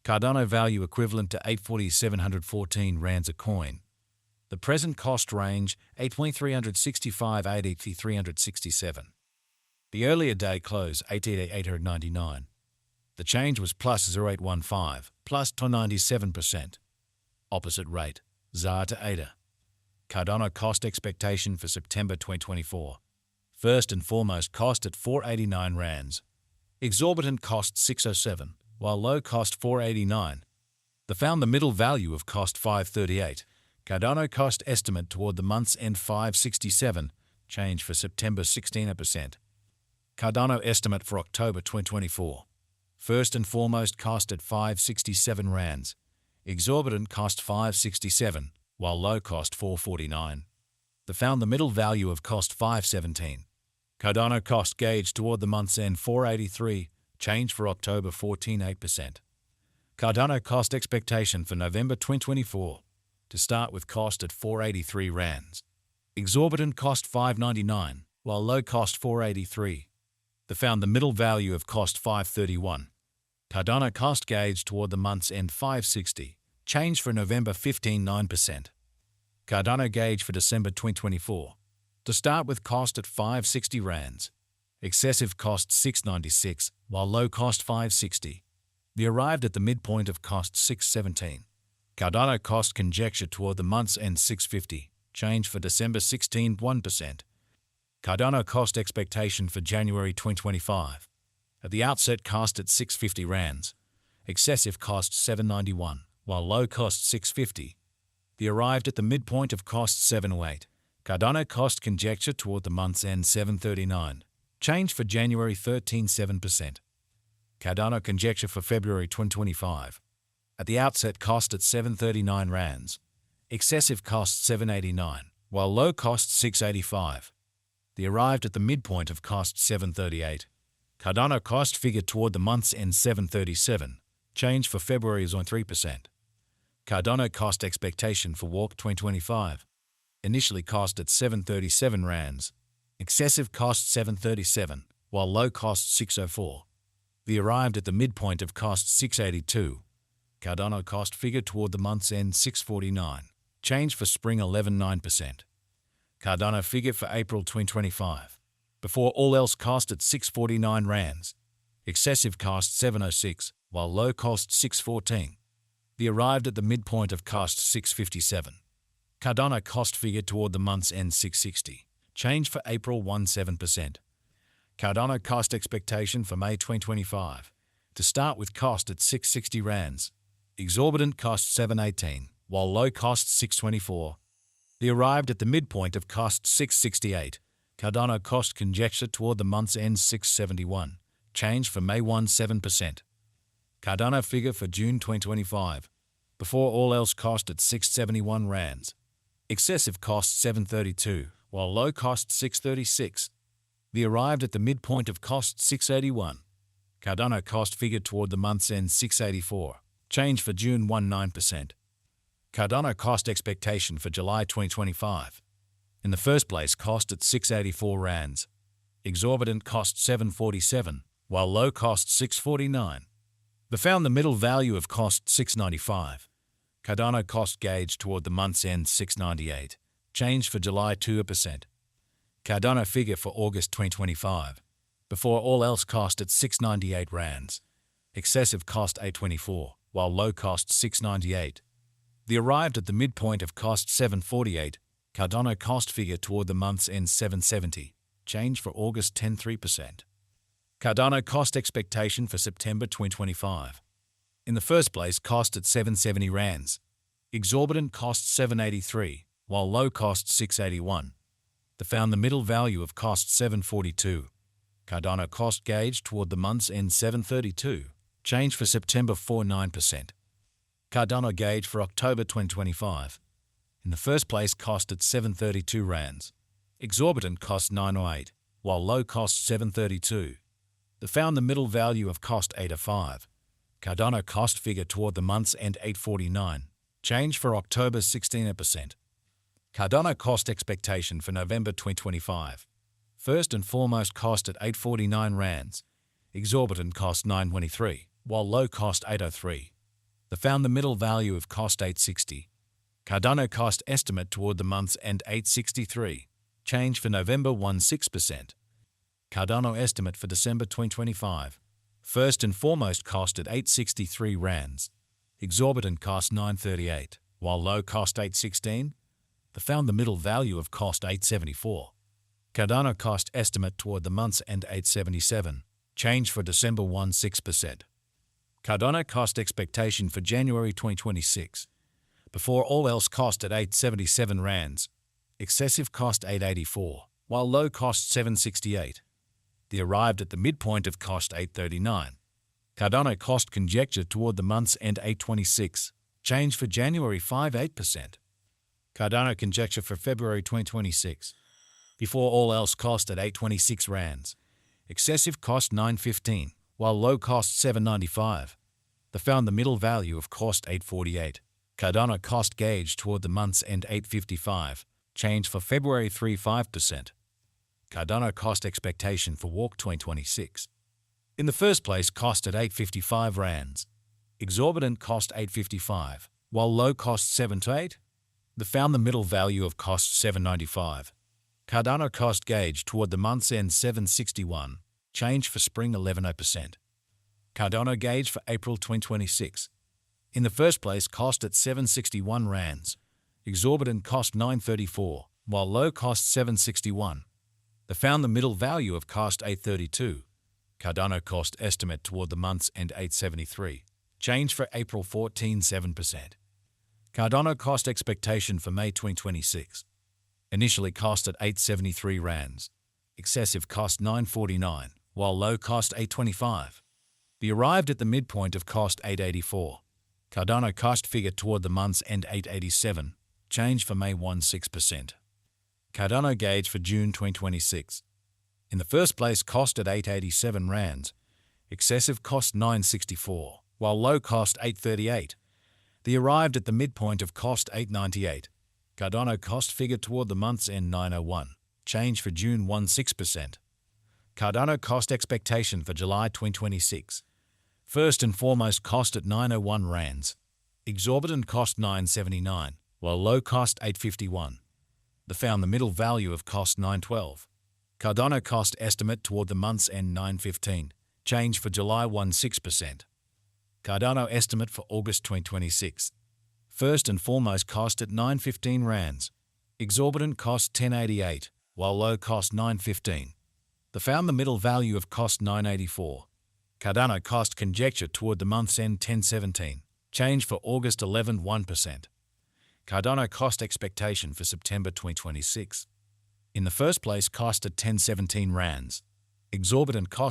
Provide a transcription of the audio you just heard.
Cardano value equivalent to 840,714 rands a coin. The present cost range 8,365 8,367. The earlier day close 8,899. The change was plus 0.815, plus 97%. Opposite rate, ZAR to ADA. Cardano cost expectation for September 2024. First and foremost cost at 489 rands. Exorbitant cost 607, while low cost 489. The found the middle value of cost 538. Cardano cost estimate toward the month's end 567, change for September 16%. Cardano estimate for October 2024. First and foremost cost at 567 rands. Exorbitant cost 567, while low cost 449. The found the middle value of cost 517. Cardano cost gauge toward the month's end 483, change for October 14.8%. Cardano cost expectation for November 2024. To start with cost at 483 rands. Exorbitant cost 599, while low cost 483. The found the middle value of cost 531. Cardano cost gauge toward the month's end 560, change for November 15.9%. Cardano gauge for December 2024. To start with cost at 560 rands. Excessive cost 696, while low cost 560. The arrived at the midpoint of cost 617. Cardano cost conjecture toward the month's end 650, change for December 16.1%. Cardano cost expectation for January 2025. At the outset cost at 650 rands. Excessive cost 791, while low cost 650. The arrived at the midpoint of cost 708. Cardano cost conjecture toward the month's end 739. Change for January 13.7%. Cardano conjecture for February 2025. At the outset cost at 739 rands. Excessive cost 789, while low cost 685. The arrived at the midpoint of cost 738. Cardano cost figure toward the month's end 737. Change for February is on 3%. Cardano cost expectation for Walk 2025. Initially cost at 737 rands. Excessive cost 737, while low cost 604. The arrived at the midpoint of cost 682. Cardano cost figure toward the month's end 649. Change for spring 11.9%. Cardano figure for April 2025. Before all else cost at 649 rands. Excessive cost 706, while low cost 614. The arrived at the midpoint of cost 657. Cardano cost figure toward the month's end 660. Change for April 17%. Cardano cost expectation for May 2025. To start with cost at 660 rands. Exorbitant cost 718, while low cost 624. The arrived at the midpoint of cost 668. Cardano cost conjecture toward the month's end 671. Change for May 17%. Cardano figure for June 2025. Before all else cost at 671 rands. Excessive cost 732, while low cost 636. The arrived at the midpoint of cost 681. Cardano cost figure toward the month's end 684. Change for June 19%. Cardano cost expectation for July 2025. In the first place cost at 684 rands. Exorbitant cost 747, while low cost 649. The found the middle value of cost 695. Cardano cost gauge toward the month's end 698. Change for July 2%. Cardano figure for August 2025. Before all else cost at 698 rands. Excessive cost 824, while low cost 698. The arrived at the midpoint of cost 748. Cardano cost figure toward the month's end 770. Change for August 10.3%. Cardano cost expectation for September 2025. In the first place cost at 770 rands. Exorbitant cost 783, while low cost 681. The found the middle value of cost 742. Cardano cost gauge toward the month's end 732. Change for September 4.9%. Cardano gauge for October 2025. In the first place cost at 732 rands. Exorbitant cost 908, while low cost 732. The found the middle value of cost 805. Cardano cost figure toward the month's end 849. Change for October 16%. Cardano cost expectation for November 2025. First and foremost cost at 849 rands. Exorbitant cost 923, while low cost 803. The found the middle value of cost 860. Cardano cost estimate toward the month's end 863. Change for November 16%. Cardano estimate for December 2025. First and foremost cost at 863 rands. Exorbitant cost 938, while low cost 816. The found the middle value of cost 874. Cardano cost estimate toward the month's end 877. Change for December 16%. Cardano cost expectation for January 2026. Before all else cost at 877 rands. Excessive cost 884, while low cost 768. The arrived at the midpoint of cost 839. Cardano cost conjecture toward the month's end 826. Change for January 58%. Cardano conjecture for February 2026. Before all else cost at 826 rands. Excessive cost 915, while low cost 795. The found the middle value of cost 848. Cardano cost gauge toward the month's end 855. Change for February 35%. Cardano cost expectation for Walk 2026. In the first place, cost at 855 rands. Exorbitant cost 855, while low cost 728. The found the middle value of cost 795. Cardano cost gauge toward the month's end 761. Change for spring 11%. Cardano gauge for April 2026. In the first place, cost at 761 rands. Exorbitant cost 934, while low cost 761. The found the middle value of cost 832. Cardano cost estimate toward the month's end 873. Change for April 7%. Cardano cost expectation for May 2026. Initially cost at 873 rands. Excessive cost 949, while low cost 825. The arrived at the midpoint of cost 884. Cardano cost figure toward the month's end 887. Change for May 16%. Cardano gauge for June 2026. In the first place, cost at 887 rands. Excessive cost 964, while low cost 838. The arrived at the midpoint of cost 898. Cardano cost figure toward the month's end 901. Change for June 16%. Cardano cost expectation for July 2026. First and foremost cost at 901 rands. Exorbitant cost 979, while low cost 851. The found the middle value of cost 912. Cardano cost estimate toward the month's end 915. Change for July 16%. Cardano estimate for August 2026. First and foremost cost at 915 rands. Exorbitant cost 1088, while low cost 915. The found the middle value of cost 984. Cardano cost conjecture toward the month's end 1017. Change for August 1%. Cardano cost expectation for September 2026. In the first place, cost at 1017 rands. Exorbitant cost